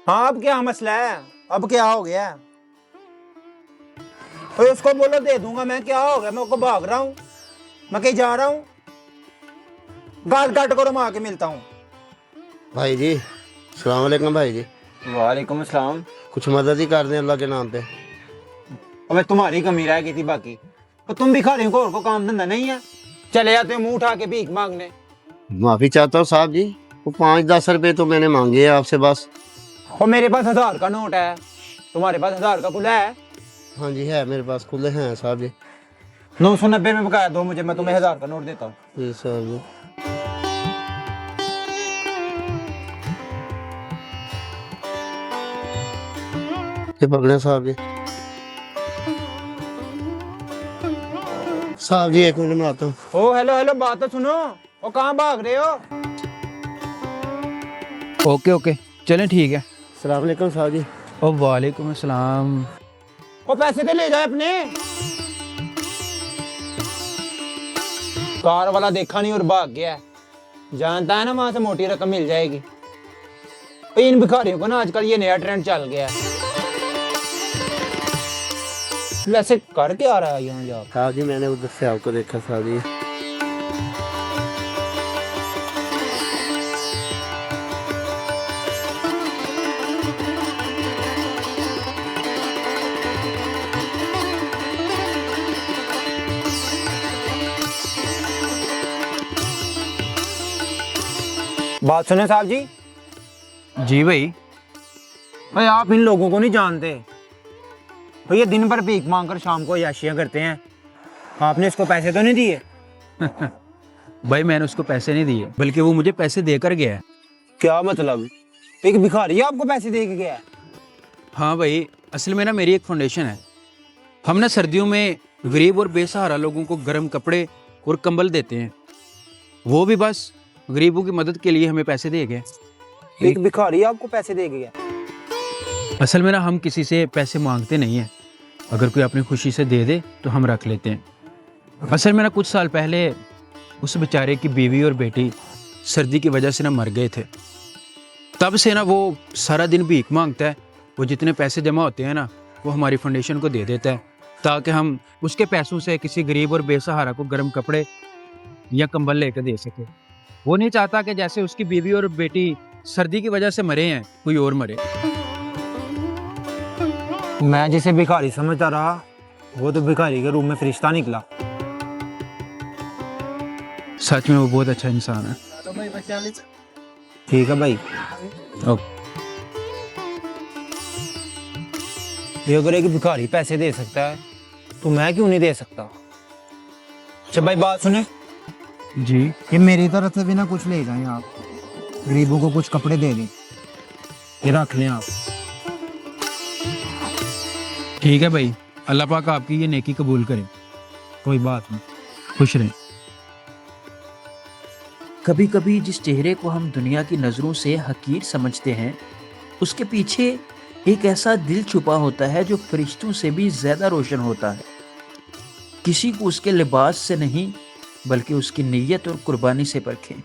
हाँ, अब क्या मसला है? अब क्या हो गया? तो उसको बोलो दे दूंगा मैं। क्या हो गया? मैं उसको भाग रहा हूँ? मैं कहीं जा रहा हूँ? गाल काट करो, मैं आके मिलता हूँ। भाई जी सलाम वालेकुम भाई जी। वालेकुम अस्सलाम। कुछ मदद ही कर दें अल्लाह के नाम पे। अबे तुम्हारी कमी रह गई थी बाकी। तो तुम भिखारियों को और को काम धंधा नहीं है? चले जाते हो मुंह उठा के भीख मांगने। माफी चाहता हूँ साहब जी, वो 5-10 रुपए तो मैंने मांगे हैं आपसे बस। और मेरे पास 1000 का नोट है, तुम्हारे पास 1000 का खुला है? हाँ जी है मेरे पास, खुले हैं साहब जी। 990 में बकाया दो मुझे, मैं तुम्हें 1000 का नोट देता हूँ। जी साहब जी। ये पकड़े साहब जी। साहब जी 1 मिनट में आता हूँ। ओ हेलो हेलो, बात तो सुनो। ओ कहाँ भाग रहे हो? ओके ओके, चलें ठीक है। सलाम वालेकुम साहब जी। ओ वालेकुम अस्सलाम। ओ पैसे तो ले जाए अपने। कार वाला देखा नहीं और भाग गया है। जानता है ना वहां से मोटी रकम मिल जाएगी। ओ इन भिखारियों को ना आजकल ये नया ट्रेंड चल गया है। वैसे कर क्या आ रहा है यहाँ जा? साहब जी मैंने उधर से आपको देखा साहब जी। बात सुने साहब जी। जी भाई। भाई आप इन लोगों को नहीं जानते। तो ये दिन भर भीख मांग कर शाम को याशियां करते हैं। आपने इसको पैसे तो नहीं दिए? भाई मैंने उसको पैसे नहीं दिए, बल्कि वो मुझे पैसे देकर गया है। क्या मतलब? एक भिखारी आपको पैसे दे के गया है? हाँ भाई, असल में ना मेरी एक फाउंडेशन है। हम ना सर्दियों में गरीब और बेसहारा लोगों को गर्म कपड़े और कंबल देते हैं। वो भी बस गरीबों की मदद के लिए हमें पैसे दे गए। एक भिखारी आपको पैसे दे के गया? असल में ना हम किसी से पैसे मांगते नहीं हैं। अगर कोई अपनी खुशी से दे दे तो हम रख लेते हैं। असल में ना कुछ साल पहले उस बेचारे की बीवी और बेटी सर्दी की वजह से ना मर गए थे। तब से ना वो सारा दिन भीख मांगता है। वो जितने पैसे जमा होते हैं ना वो हमारी फाउंडेशन को दे देता है, ताकि हम उसके पैसों से किसी गरीब और बेसहारा को गर्म कपड़े या कंबल लेकर दे सके। वो नहीं चाहता कि जैसे उसकी बीवी और बेटी सर्दी की वजह से मरे हैं कोई और मरे। मैं जिसे भिखारी समझता रहा, वो तो भिखारी के रूप में फरिश्ता निकला। सच में वो बहुत अच्छा इंसान है। ठीक है भाई। ये अगर एक भिखारी पैसे दे सकता है तो मैं क्यों नहीं दे सकता? अच्छा भाई बात सुने। जी। ये मेरी तरफ से भी ना कुछ ले जाएं आप। गरीबों को कुछ कपड़े दे दें। ये रख लें आप। ठीक है भाई, अल्लाह पाक आपकी ये नेकी कबूल करे। कोई बात नहीं। खुश रहें। कभी कभी जिस चेहरे को हम दुनिया की नज़रों से हकीर समझते हैं, उसके पीछे एक ऐसा दिल छुपा होता है जो फरिश्तों से भी ज़्यादा रोशन होता है। किसी को उसके लिबास से नहीं, बल्कि उसकी नीयत और कुर्बानी से परखें।